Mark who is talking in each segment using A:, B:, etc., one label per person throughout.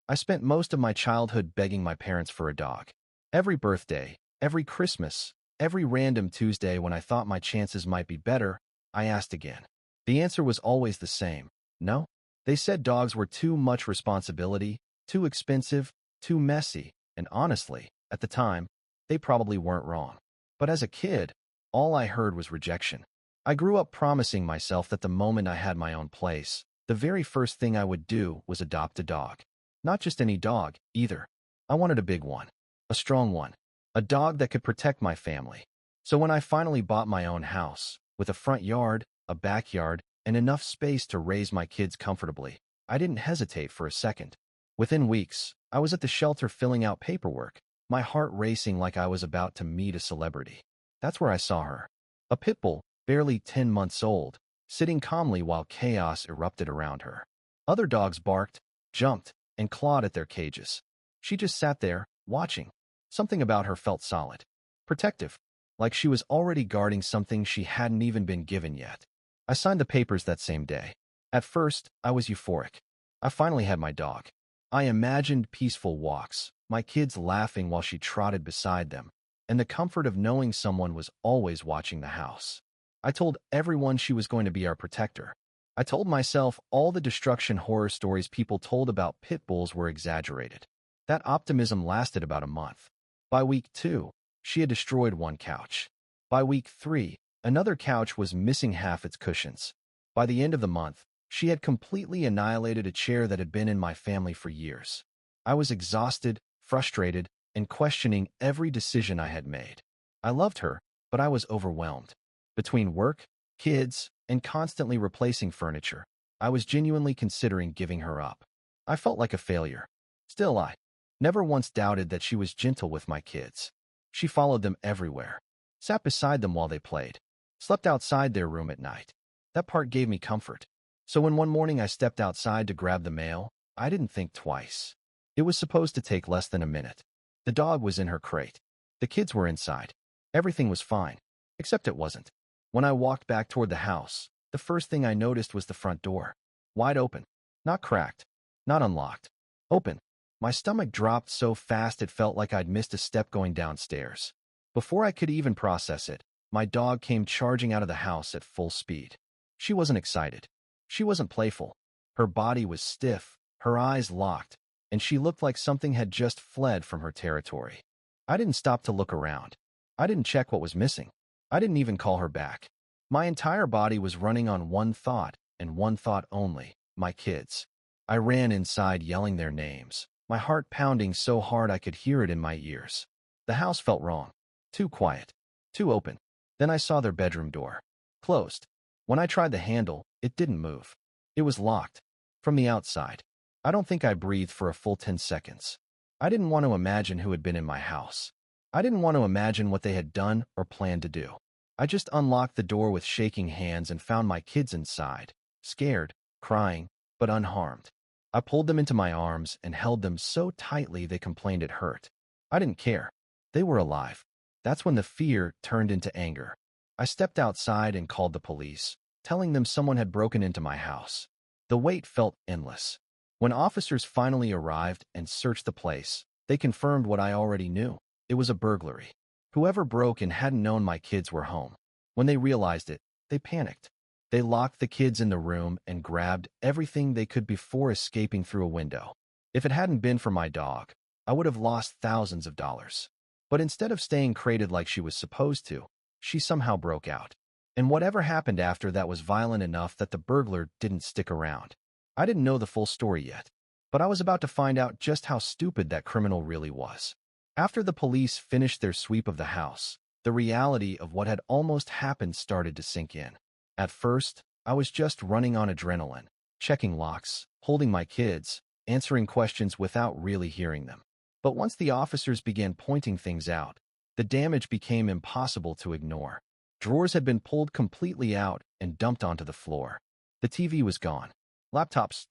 A: I spent most of my childhood begging my parents for a dog. Every birthday, every Christmas, every random Tuesday when I thought my chances might be better, I asked again. The answer was always the same: no. They said dogs were too much responsibility, too expensive, too messy, and honestly, at the time, they probably weren't wrong. But as a kid, all I heard was rejection. I grew up promising myself that the moment I had my own place, the very first thing I would do was adopt a dog. Not just any dog, either. I wanted a big one. A strong one. A dog that could protect my family. So when I finally bought my own house, with a front yard, a backyard, and enough space to raise my kids comfortably, I didn't hesitate for a second. Within weeks, I was at the shelter filling out paperwork, my heart racing like I was about to meet a celebrity. That's where I saw her. A pitbull, barely 10 months old, sitting calmly while chaos erupted around her. Other dogs barked, jumped, and clawed at their cages. She just sat there, watching. Something about her felt solid. Protective. Like she was already guarding something she hadn't even been given yet. I signed the papers that same day. At first, I was euphoric. I finally had my dog. I imagined peaceful walks, my kids laughing while she trotted beside them, and the comfort of knowing someone was always watching the house. I told everyone she was going to be our protector. I told myself all the destruction horror stories people told about pit bulls were exaggerated. That optimism lasted about a month. By week 2, she had destroyed one couch. By week 3, another couch was missing half its cushions. By the end of the month, she had completely annihilated a chair that had been in my family for years. I was exhausted, frustrated, and questioning every decision I had made. I loved her, but I was overwhelmed. Between work, kids, and constantly replacing furniture, I was genuinely considering giving her up. I felt like a failure. Still, I never once doubted that she was gentle with my kids. She followed them everywhere, sat beside them while they played, slept outside their room at night. That part gave me comfort. So when one morning I stepped outside to grab the mail, I didn't think twice. It was supposed to take less than a minute. The dog was in her crate. The kids were inside. Everything was fine, except it wasn't. When I walked back toward the house, the first thing I noticed was the front door. Wide open. Not cracked. Not unlocked. Open. My stomach dropped so fast it felt like I'd missed a step going downstairs. Before I could even process it, my dog came charging out of the house at full speed. She wasn't excited. She wasn't playful. Her body was stiff, her eyes locked, and she looked like something had just fled from her territory. I didn't stop to look around. I didn't check what was missing. I didn't even call her back. My entire body was running on one thought, and one thought only: my kids. I ran inside yelling their names, my heart pounding so hard I could hear it in my ears. The house felt wrong. Too quiet. Too open. Then I saw their bedroom door. Closed. When I tried the handle, it didn't move. It was locked. From the outside. I don't think I breathed for a full 10 seconds. I didn't want to imagine who had been in my house. I didn't want to imagine what they had done or planned to do. I just unlocked the door with shaking hands and found my kids inside, scared, crying, but unharmed. I pulled them into my arms and held them so tightly they complained it hurt. I didn't care. They were alive. That's when the fear turned into anger. I stepped outside and called the police, telling them someone had broken into my house. The wait felt endless. When officers finally arrived and searched the place, they confirmed what I already knew. It was a burglary. Whoever broke in hadn't known my kids were home. When they realized it, they panicked. They locked the kids in the room and grabbed everything they could before escaping through a window. If it hadn't been for my dog, I would have lost thousands of dollars. But instead of staying crated like she was supposed to, she somehow broke out. And whatever happened after that was violent enough that the burglar didn't stick around. I didn't know the full story yet, but I was about to find out just how stupid that criminal really was. After the police finished their sweep of the house, the reality of what had almost happened started to sink in. At first, I was just running on adrenaline, checking locks, holding my kids, answering questions without really hearing them. But once the officers began pointing things out, the damage became impossible to ignore. Drawers had been pulled completely out and dumped onto the floor. The TV was gone. Laptops,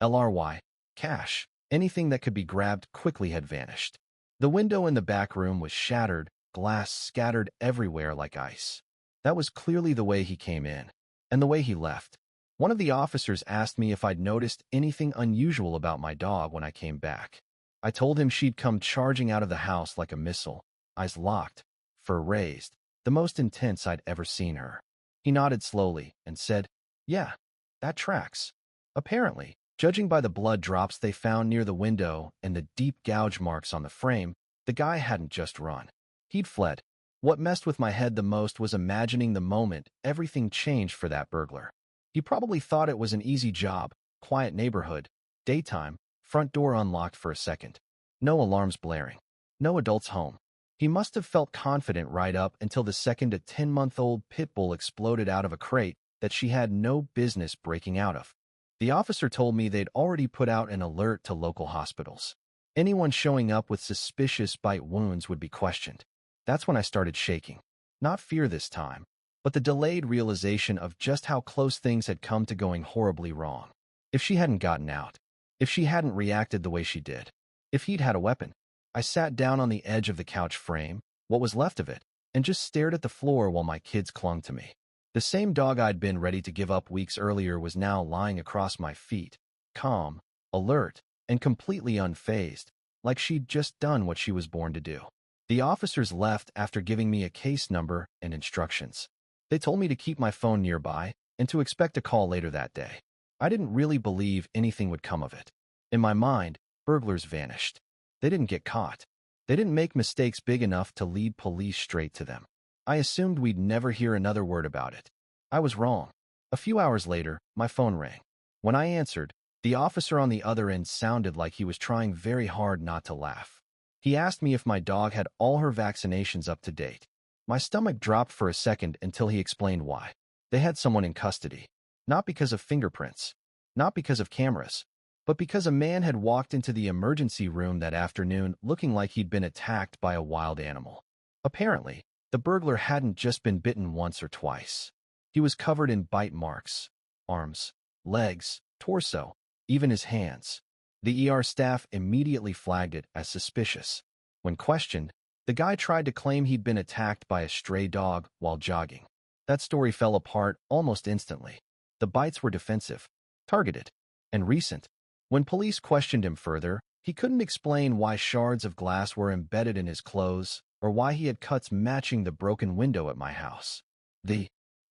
A: LRY, cash, anything that could be grabbed quickly had vanished. The window in the back room was shattered, glass scattered everywhere like ice. That was clearly the way he came in, and the way he left. One of the officers asked me if I'd noticed anything unusual about my dog when I came back. I told him she'd come charging out of the house like a missile, eyes locked, fur raised, the most intense I'd ever seen her. He nodded slowly and said, "Yeah, that tracks." Apparently, judging by the blood drops they found near the window and the deep gouge marks on the frame, the guy hadn't just run. He'd fled. What messed with my head the most was imagining the moment everything changed for that burglar. He probably thought it was an easy job, quiet neighborhood, daytime, front door unlocked for a second. No alarms blaring. No adults home. He must have felt confident right up until the second a 10-month-old pitbull exploded out of a crate that she had no business breaking out of. The officer told me they'd already put out an alert to local hospitals. Anyone showing up with suspicious bite wounds would be questioned. That's when I started shaking. Not fear this time, but the delayed realization of just how close things had come to going horribly wrong. If she hadn't gotten out, if she hadn't reacted the way she did, if he'd had a weapon. I sat down on the edge of the couch frame, what was left of it, and just stared at the floor while my kids clung to me. The same dog I'd been ready to give up weeks earlier was now lying across my feet, calm, alert, and completely unfazed, like she'd just done what she was born to do. The officers left after giving me a case number and instructions. They told me to keep my phone nearby and to expect a call later that day. I didn't really believe anything would come of it. In my mind, burglars vanished. They didn't get caught. They didn't make mistakes big enough to lead police straight to them. I assumed we'd never hear another word about it. I was wrong. A few hours later, my phone rang. When I answered, the officer on the other end sounded like he was trying very hard not to laugh. He asked me if my dog had all her vaccinations up to date. My stomach dropped for a second until he explained why. They had someone in custody. Not because of fingerprints. Not because of cameras. But because a man had walked into the emergency room that afternoon looking like he'd been attacked by a wild animal. Apparently, the burglar hadn't just been bitten once or twice. He was covered in bite marks, arms, legs, torso, even his hands. The ER staff immediately flagged it as suspicious. When questioned, the guy tried to claim he'd been attacked by a stray dog while jogging. That story fell apart almost instantly. The bites were defensive, targeted, and recent. When police questioned him further, he couldn't explain why shards of glass were embedded in his clothes or why he had cuts matching the broken window at my house.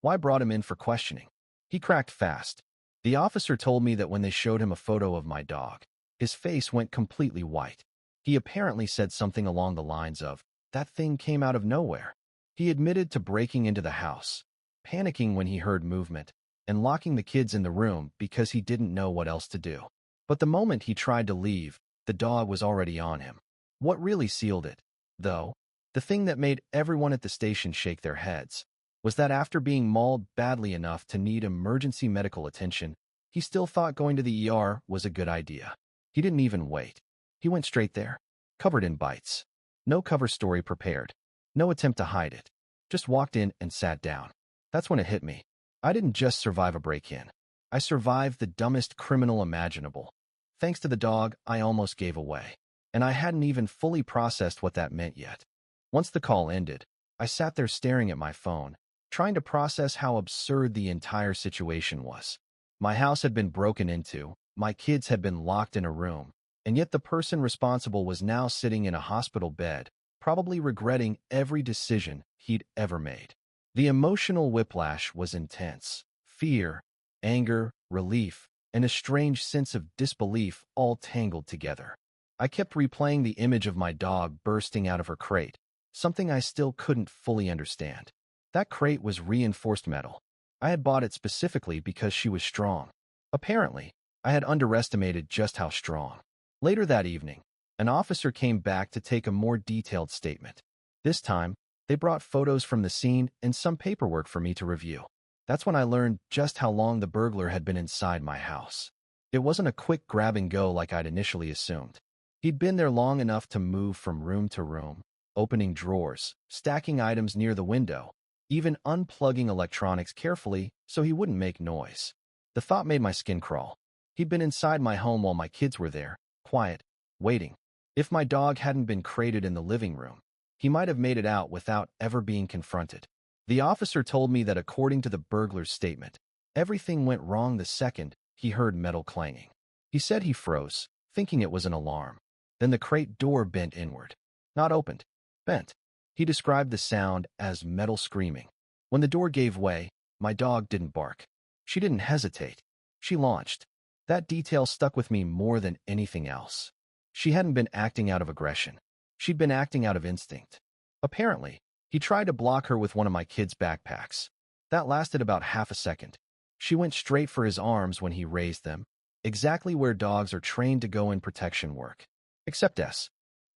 A: Why brought him in for questioning? He cracked fast. The officer told me that when they showed him a photo of my dog, his face went completely white. He apparently said something along the lines of, "That thing came out of nowhere." He admitted to breaking into the house, panicking when he heard movement, and locking the kids in the room because he didn't know what else to do. But the moment he tried to leave, the dog was already on him. What really sealed it, though, the thing that made everyone at the station shake their heads, was that after being mauled badly enough to need emergency medical attention, he still thought going to the ER was a good idea. He didn't even wait. He went straight there, covered in bites. No cover story prepared. No attempt to hide it. Just walked in and sat down. That's when it hit me. I didn't just survive a break-in. I survived the dumbest criminal imaginable. Thanks to the dog, I almost gave away. And I hadn't even fully processed what that meant yet. Once the call ended, I sat there staring at my phone, trying to process how absurd the entire situation was. My house had been broken into, my kids had been locked in a room, and yet the person responsible was now sitting in a hospital bed, probably regretting every decision he'd ever made. The emotional whiplash was intense. Fear, anger, relief, and a strange sense of disbelief all tangled together. I kept replaying the image of my dog bursting out of her crate, something I still couldn't fully understand. That crate was reinforced metal. I had bought it specifically because she was strong. Apparently, I had underestimated just how strong. Later that evening, an officer came back to take a more detailed statement. This time, they brought photos from the scene and some paperwork for me to review. That's when I learned just how long the burglar had been inside my house. It wasn't a quick grab and go like I'd initially assumed. He'd been there long enough to move from room to room, opening drawers, stacking items near the window, even unplugging electronics carefully so he wouldn't make noise. The thought made my skin crawl. He'd been inside my home while my kids were there, quiet, waiting. If my dog hadn't been crated in the living room, he might have made it out without ever being confronted. The officer told me that according to the burglar's statement, Everything went wrong the second he heard metal clanging. He said he froze, thinking it was an alarm. Then the crate door bent inward. Not opened, bent. He described the sound as metal screaming. When the door gave way, my dog didn't bark. She didn't hesitate. She launched. That detail stuck with me more than anything else. She hadn't been acting out of aggression. She'd been acting out of instinct. Apparently, he tried to block her with one of my kids' backpacks. That lasted about half a second. She went straight for his arms when he raised them, exactly where dogs are trained to go in protection work. Except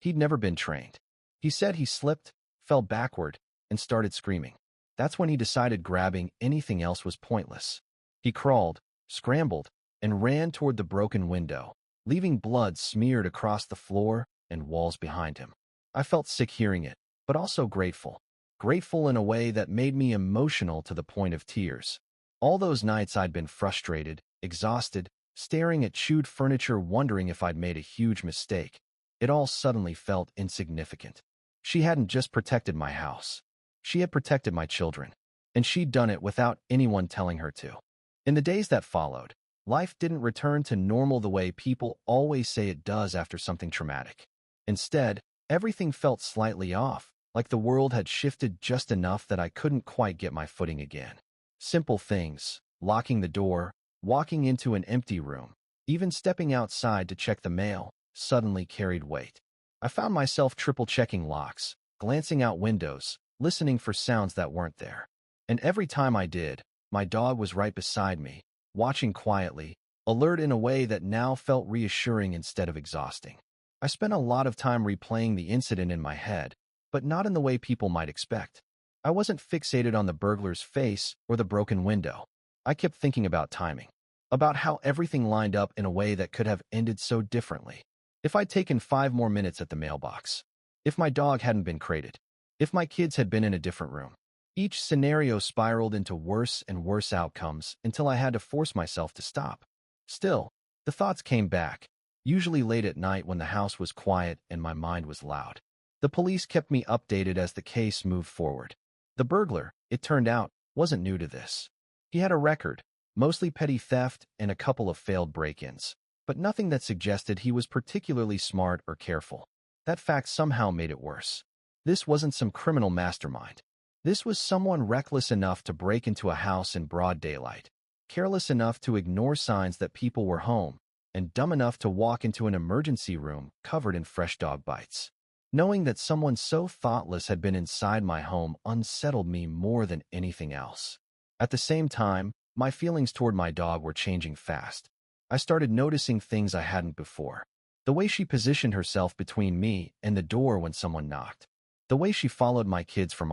A: he'd never been trained. He said he slipped, fell backward, and started screaming. That's when he decided grabbing anything else was pointless. He crawled, scrambled, and ran toward the broken window, leaving blood smeared across the floor and walls behind him. I felt sick hearing it, but also grateful. Grateful in a way that made me emotional to the point of tears. All those nights I'd been frustrated, exhausted, staring at chewed furniture wondering if I'd made a huge mistake. It all suddenly felt insignificant. She hadn't just protected my house. She had protected my children, and she'd done it without anyone telling her to. In the days that followed, life didn't return to normal the way people always say it does after something traumatic. Instead, everything felt slightly off, like the world had shifted just enough that I couldn't quite get my footing again. Simple things, locking the door, walking into an empty room, even stepping outside to check the mail, suddenly carried weight. I found myself triple-checking locks, glancing out windows, listening for sounds that weren't there. And every time I did, my dog was right beside me, watching quietly, alert in a way that now felt reassuring instead of exhausting. I spent a lot of time replaying the incident in my head, but not in the way people might expect. I wasn't fixated on the burglar's face or the broken window. I kept thinking about timing, about how everything lined up in a way that could have ended so differently. If I'd taken 5 more minutes at the mailbox, if my dog hadn't been crated, if my kids had been in a different room. Each scenario spiraled into worse and worse outcomes until I had to force myself to stop. Still, the thoughts came back, usually late at night when the house was quiet and my mind was loud. The police kept me updated as the case moved forward. The burglar, it turned out, wasn't new to this. He had a record, mostly petty theft and a couple of failed break-ins, but nothing that suggested he was particularly smart or careful. That fact somehow made it worse. This wasn't some criminal mastermind. This was someone reckless enough to break into a house in broad daylight, careless enough to ignore signs that people were home, and dumb enough to walk into an emergency room covered in fresh dog bites. Knowing that someone so thoughtless had been inside my home unsettled me more than anything else. At the same time, my feelings toward my dog were changing fast. I started noticing things I hadn't before. The way she positioned herself between me and the door when someone knocked. The way she followed my kids from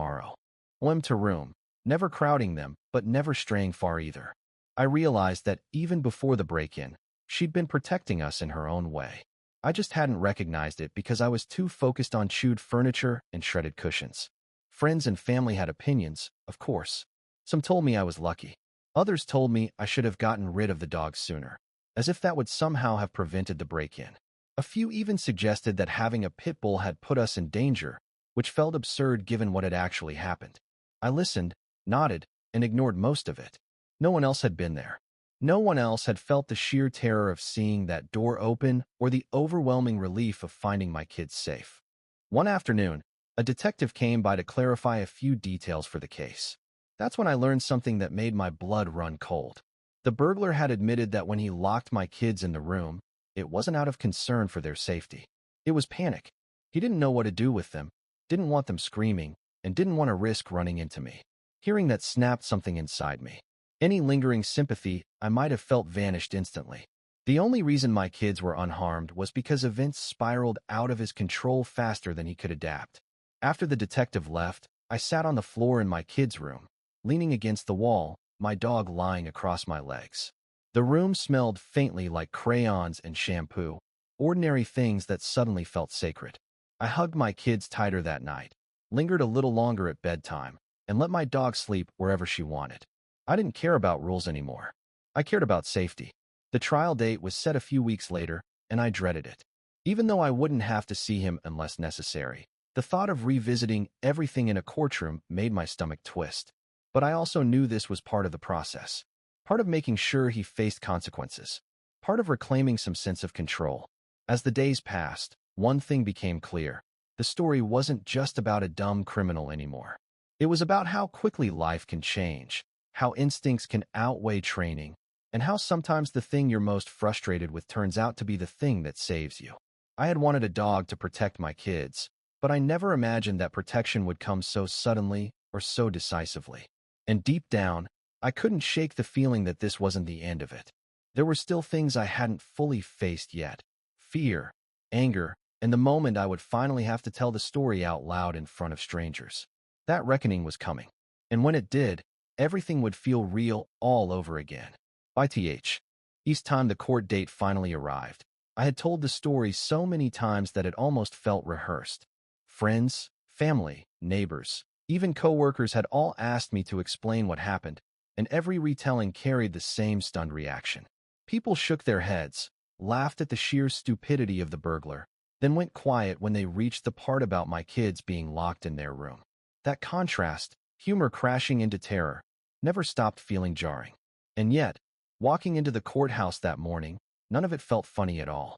A: room to room, never crowding them, but never straying far either. I realized that even before the break-in, she'd been protecting us in her own way. I just hadn't recognized it because I was too focused on chewed furniture and shredded cushions. Friends and family had opinions, of course. Some told me I was lucky. Others told me I should have gotten rid of the dog sooner, as if that would somehow have prevented the break-in. A few even suggested that having a pit bull had put us in danger, which felt absurd given what had actually happened. I listened, nodded, and ignored most of it. No one else had been there. No one else had felt the sheer terror of seeing that door open or the overwhelming relief of finding my kids safe. One afternoon, a detective came by to clarify a few details for the case. That's when I learned something that made my blood run cold. The burglar had admitted that when he locked my kids in the room, it wasn't out of concern for their safety. It was panic. He didn't know what to do with them, didn't want them screaming, and didn't want to risk running into me. Hearing that snapped something inside me. Any lingering sympathy I might have felt vanished instantly. The only reason my kids were unharmed was because events spiraled out of his control faster than he could adapt. After the detective left, I sat on the floor in my kids' room, leaning against the wall, my dog lying across my legs. The room smelled faintly like crayons and shampoo, ordinary things that suddenly felt sacred. I hugged my kids tighter that night, lingered a little longer at bedtime, and let my dog sleep wherever she wanted. I didn't care about rules anymore. I cared about safety. The trial date was set a few weeks later, and I dreaded it. Even though I wouldn't have to see him unless necessary, the thought of revisiting everything in a courtroom made my stomach twist. But I also knew this was part of the process. part of making sure he faced consequences, part of reclaiming some sense of control. As the days passed, one thing became clear. The story wasn't just about a dumb criminal anymore. It was about how quickly life can change, how instincts can outweigh training, and how sometimes the thing you're most frustrated with turns out to be the thing that saves you. I had wanted a dog to protect my kids, but I never imagined that protection would come so suddenly or so decisively. And deep down, I couldn't shake the feeling that this wasn't the end of it. There were still things I hadn't fully faced yet. Fear, anger, and the moment I would finally have to tell the story out loud in front of strangers. That reckoning was coming. And when it did, everything would feel real all over again. By each time the court date finally arrived, I had told the story so many times that it almost felt rehearsed. Friends, family, neighbors, even coworkers had all asked me to explain what happened, and every retelling carried the same stunned reaction. People shook their heads, laughed at the sheer stupidity of the burglar, then went quiet when they reached the part about my kids being locked in their room. That contrast, humor crashing into terror, never stopped feeling jarring. And yet, walking into the courthouse that morning, none of it felt funny at all.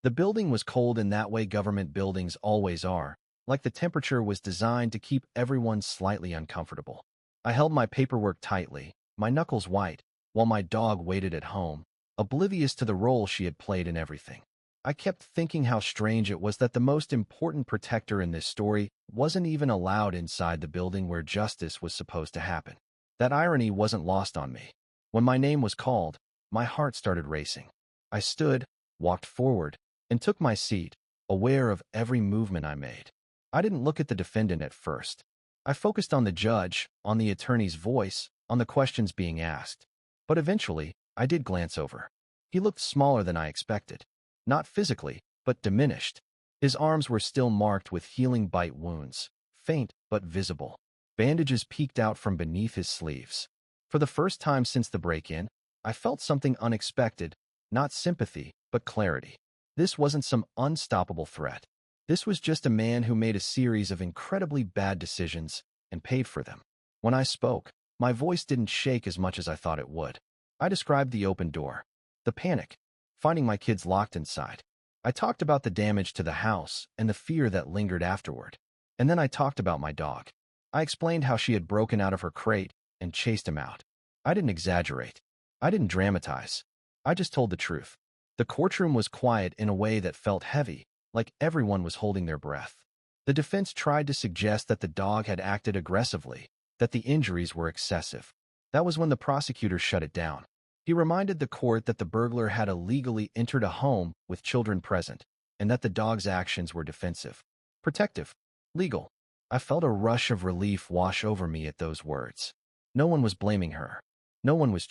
A: The building was cold in that way government buildings always are, like the temperature was designed to keep everyone slightly uncomfortable. I held my paperwork tightly, my knuckles white, while my dog waited at home, oblivious to the role she had played in everything. I kept thinking how strange it was that the most important protector in this story wasn't even allowed inside the building where justice was supposed to happen. That irony wasn't lost on me. When my name was called, my heart started racing. I stood, walked forward, and took my seat, aware of every movement I made. I didn't look at the defendant at first. I focused on the judge, on the attorney's voice, on the questions being asked. But eventually, I did glance over. He looked smaller than I expected. Not physically, but diminished. His arms were still marked with healing bite wounds, faint but visible. Bandages peeked out from beneath his sleeves. For the first time since the break-in, I felt something unexpected, not sympathy, but clarity. This wasn't some unstoppable threat. This was just a man who made a series of incredibly bad decisions and paid for them. When I spoke, my voice didn't shake as much as I thought it would. I described the open door, the panic, finding my kids locked inside. I talked about the damage to the house and the fear that lingered afterward. And then I talked about my dog. I explained how she had broken out of her crate and chased him out. I didn't exaggerate. I didn't dramatize. I just told the truth. The courtroom was quiet in a way that felt heavy, like everyone was holding their breath. The defense tried to suggest that the dog had acted aggressively, that the injuries were excessive. That was when the prosecutor shut it down. He reminded the court that the burglar had illegally entered a home with children present, and that the dog's actions were defensive, protective, legal. I felt a rush of relief wash over me at those words. No one was blaming her. No one was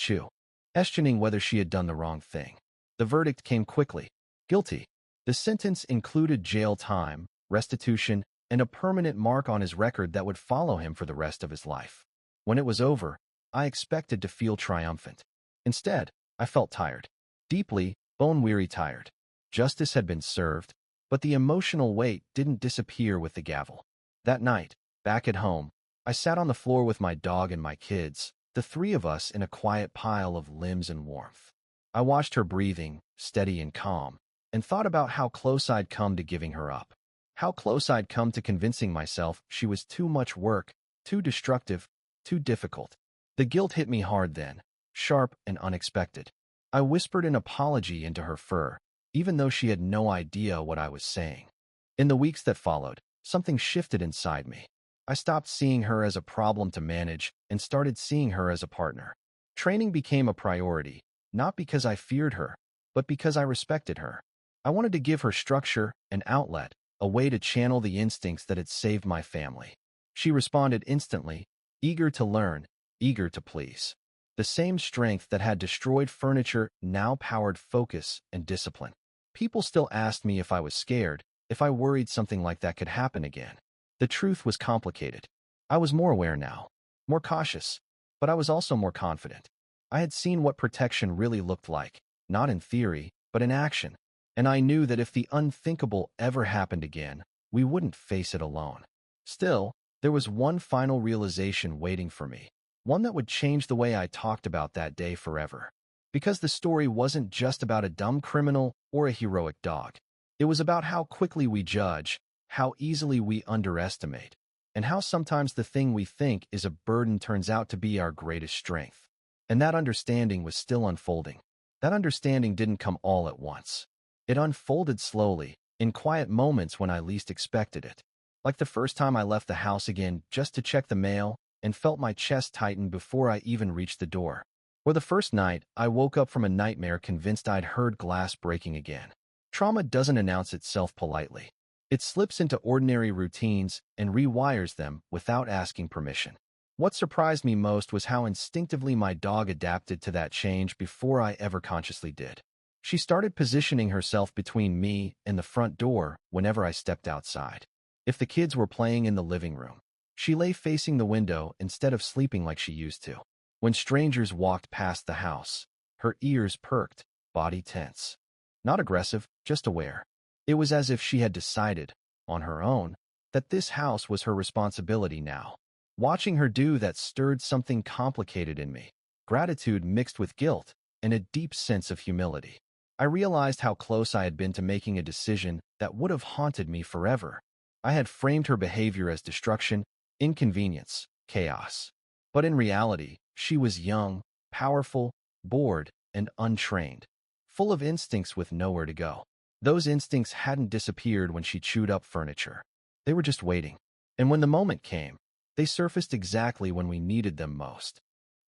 A: questioning whether she had done the wrong thing. The verdict came quickly. Guilty. The sentence included jail time, restitution, and a permanent mark on his record that would follow him for the rest of his life. When it was over, I expected to feel triumphant. Instead, I felt tired. Deeply, bone-weary tired. Justice had been served, but the emotional weight didn't disappear with the gavel. That night, back at home, I sat on the floor with my dog and my kids, the three of us in a quiet pile of limbs and warmth. I watched her breathing, steady and calm, and thought about how close I'd come to giving her up. How close I'd come to convincing myself she was too much work, too destructive, too difficult. The guilt hit me hard then, sharp and unexpected. I whispered an apology into her fur, even though she had no idea what I was saying. In the weeks that followed, something shifted inside me. I stopped seeing her as a problem to manage and started seeing her as a partner. Training became a priority, not because I feared her, but because I respected her. I wanted to give her structure, an outlet, a way to channel the instincts that had saved my family. She responded instantly, eager to learn, eager to please. The same strength that had destroyed furniture now powered focus and discipline. People still asked me if I was scared, if I worried something like that could happen again. The truth was complicated. I was more aware now, more cautious, but I was also more confident. I had seen what protection really looked like, not in theory, but in action, and I knew that if the unthinkable ever happened again, we wouldn't face it alone. Still, there was one final realization waiting for me. one that would change the way I talked about that day forever. Because the story wasn't just about a dumb criminal or a heroic dog. It was about how quickly we judge, how easily we underestimate, and how sometimes the thing we think is a burden turns out to be our greatest strength. And that understanding was still unfolding. That understanding didn't come all at once. It unfolded slowly, in quiet moments when I least expected it. Like the first time I left the house again just to check the mail and felt my chest tighten before I even reached the door. Or the first night I woke up from a nightmare convinced I'd heard glass breaking again. Trauma doesn't announce itself politely. It slips into ordinary routines and rewires them without asking permission. What surprised me most was how instinctively my dog adapted to that change before I ever consciously did. She started positioning herself between me and the front door whenever I stepped outside. If the kids were playing in the living room, she lay facing the window instead of sleeping like she used to. When strangers walked past the house, her ears perked, body tense. Not aggressive, just aware. It was as if she had decided, on her own, that this house was her responsibility now. Watching her do that stirred something complicated in me. Gratitude mixed with guilt, and a deep sense of humility. I realized how close I had been to making a decision that would have haunted me forever. I had framed her behavior as destruction, inconvenience, chaos. But in reality, she was young, powerful, bored, and untrained, full of instincts with nowhere to go. Those instincts hadn't disappeared when she chewed up furniture. They were just waiting. And when the moment came, they surfaced exactly when we needed them most.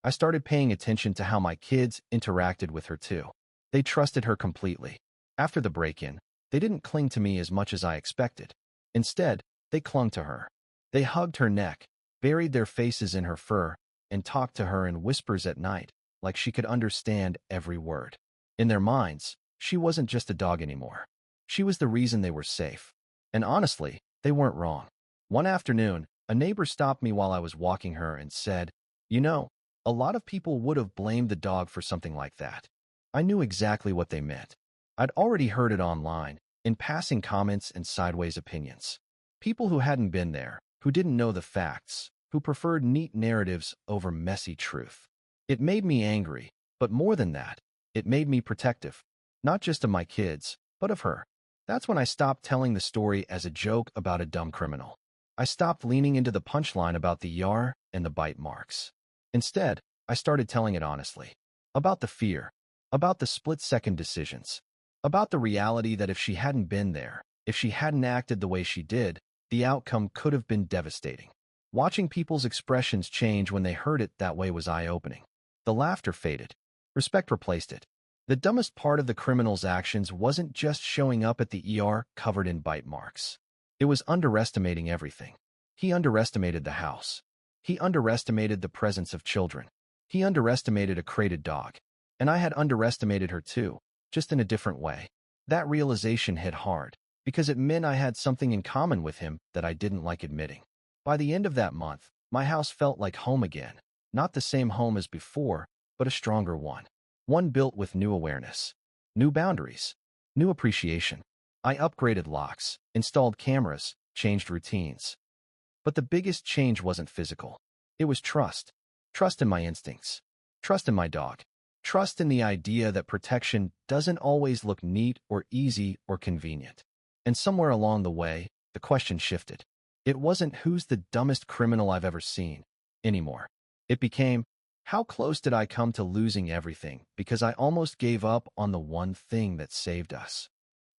A: I started paying attention to how my kids interacted with her too. They trusted her completely. After the break-in, they didn't cling to me as much as I expected. Instead, they clung to her. They hugged her neck, buried their faces in her fur, and talked to her in whispers at night, like she could understand every word. In their minds, she wasn't just a dog anymore. She was the reason they were safe. And honestly, they weren't wrong. One afternoon, a neighbor stopped me while I was walking her and said, "You know, a lot of people would have blamed the dog for something like that." I knew exactly what they meant. I'd already heard it online, in passing comments and sideways opinions. People who hadn't been there, who didn't know the facts, who preferred neat narratives over messy truth. It made me angry, but more than that, it made me protective. Not just of my kids, but of her. That's when I stopped telling the story as a joke about a dumb criminal. I stopped leaning into the punchline about the yar and the bite marks. Instead, I started telling it honestly. About the fear. About the split-second decisions. About the reality that if she hadn't been there, if she hadn't acted the way she did, the outcome could have been devastating. Watching people's expressions change when they heard it that way was eye-opening. The laughter faded. Respect replaced it. The dumbest part of the criminal's actions wasn't just showing up at the ER covered in bite marks. It was underestimating everything. He underestimated the house. He underestimated the presence of children. He underestimated a crated dog. And I had underestimated her too, just in a different way. That realization hit hard, because it meant I had something in common with him that I didn't like admitting. By the end of that month, my house felt like home again. Not the same home as before, but a stronger one. One built with new awareness, new boundaries, new appreciation. I upgraded locks, installed cameras, changed routines. But the biggest change wasn't physical. It was trust. Trust in my instincts. Trust in my dog. Trust in the idea that protection doesn't always look neat or easy or convenient. And somewhere along the way, the question shifted. It wasn't who's the dumbest criminal I've ever seen anymore. It became, how close did I come to losing everything because I almost gave up on the one thing that saved us?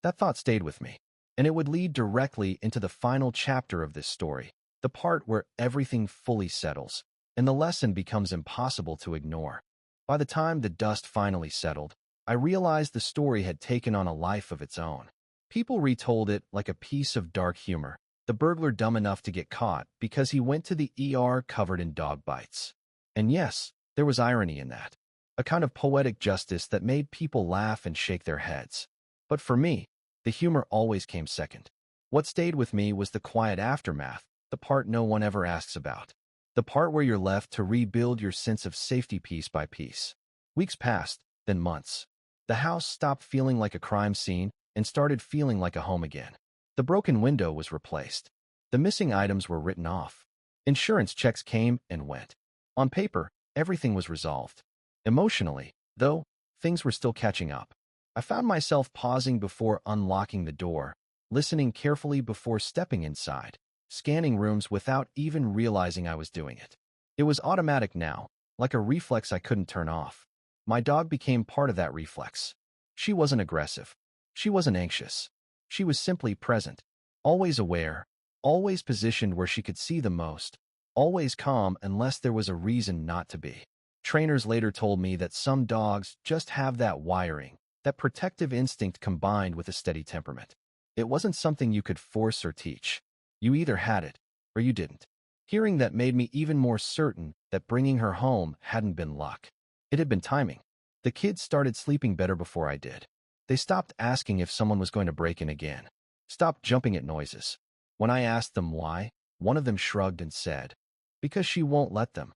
A: That thought stayed with me, and it would lead directly into the final chapter of this story, the part where everything fully settles, and the lesson becomes impossible to ignore. By the time the dust finally settled, I realized the story had taken on a life of its own. People retold it like a piece of dark humor, the burglar dumb enough to get caught because he went to the ER covered in dog bites. And yes, there was irony in that, a kind of poetic justice that made people laugh and shake their heads. But for me, the humor always came second. What stayed with me was the quiet aftermath, the part no one ever asks about. The part where you're left to rebuild your sense of safety piece by piece. Weeks passed, then months. The house stopped feeling like a crime scene and started feeling like a home again. The broken window was replaced. The missing items were written off. Insurance checks came and went. On paper, everything was resolved. Emotionally, though, things were still catching up. I found myself pausing before unlocking the door, listening carefully before stepping inside, scanning rooms without even realizing I was doing it. It was automatic now, like a reflex I couldn't turn off. My dog became part of that reflex. She wasn't aggressive. She wasn't anxious. She was simply present, always aware, always positioned where she could see the most, always calm unless there was a reason not to be. Trainers later told me that some dogs just have that wiring, that protective instinct combined with a steady temperament. It wasn't something you could force or teach. You either had it or you didn't. Hearing that made me even more certain that bringing her home hadn't been luck. It had been timing. The kids started sleeping better before I did. They stopped asking if someone was going to break in again, stopped jumping at noises. When I asked them why, one of them shrugged and said, "Because she won't let them."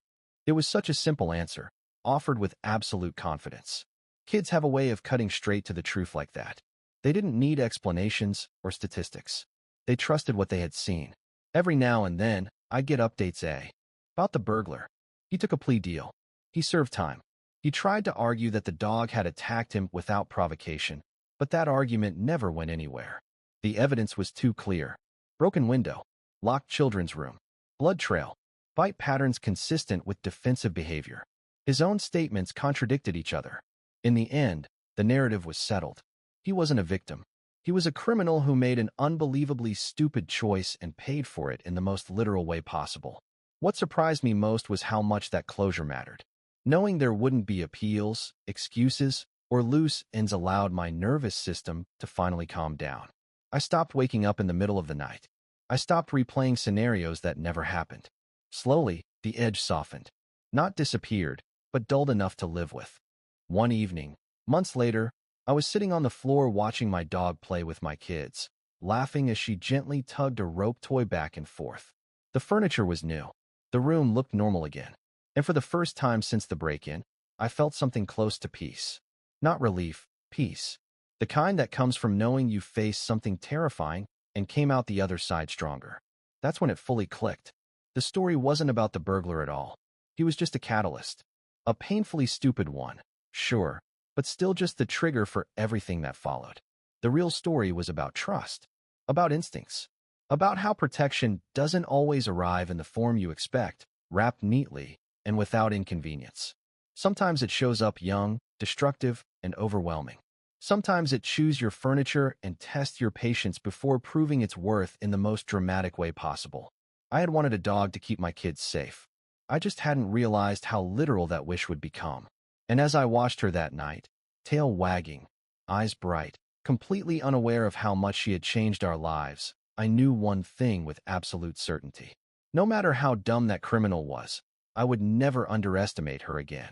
A: It was such a simple answer, offered with absolute confidence. Kids have a way of cutting straight to the truth like that. They didn't need explanations or statistics. They trusted what they had seen. Every now and then, I'd get updates about the burglar. He took a plea deal. He served time. He tried to argue that the dog had attacked him without provocation, but that argument never went anywhere. The evidence was too clear. Broken window, locked children's room, blood trail, bite patterns consistent with defensive behavior. His own statements contradicted each other. In the end, the narrative was settled. He wasn't a victim. He was a criminal who made an unbelievably stupid choice and paid for it in the most literal way possible. What surprised me most was how much that closure mattered. Knowing there wouldn't be appeals, excuses, or loose ends allowed my nervous system to finally calm down. I stopped waking up in the middle of the night. I stopped replaying scenarios that never happened. Slowly, the edge softened. Not disappeared, but dulled enough to live with. One evening, months later, I was sitting on the floor watching my dog play with my kids, laughing as she gently tugged a rope toy back and forth. The furniture was new. The room looked normal again. And for the first time since the break-in, I felt something close to peace. Not relief, peace. The kind that comes from knowing you faced something terrifying and came out the other side stronger. That's when it fully clicked. The story wasn't about the burglar at all. He was just a catalyst. A painfully stupid one, sure, but still just the trigger for everything that followed. The real story was about trust, about instincts, about how protection doesn't always arrive in the form you expect, wrapped neatly and without inconvenience. Sometimes it shows up young, destructive, and overwhelming. Sometimes it chews your furniture and tests your patience before proving its worth in the most dramatic way possible. I had wanted a dog to keep my kids safe. I just hadn't realized how literal that wish would become. And as I watched her that night, tail wagging, eyes bright, completely unaware of how much she had changed our lives, I knew one thing with absolute certainty. No matter how dumb that criminal was, I would never underestimate her again.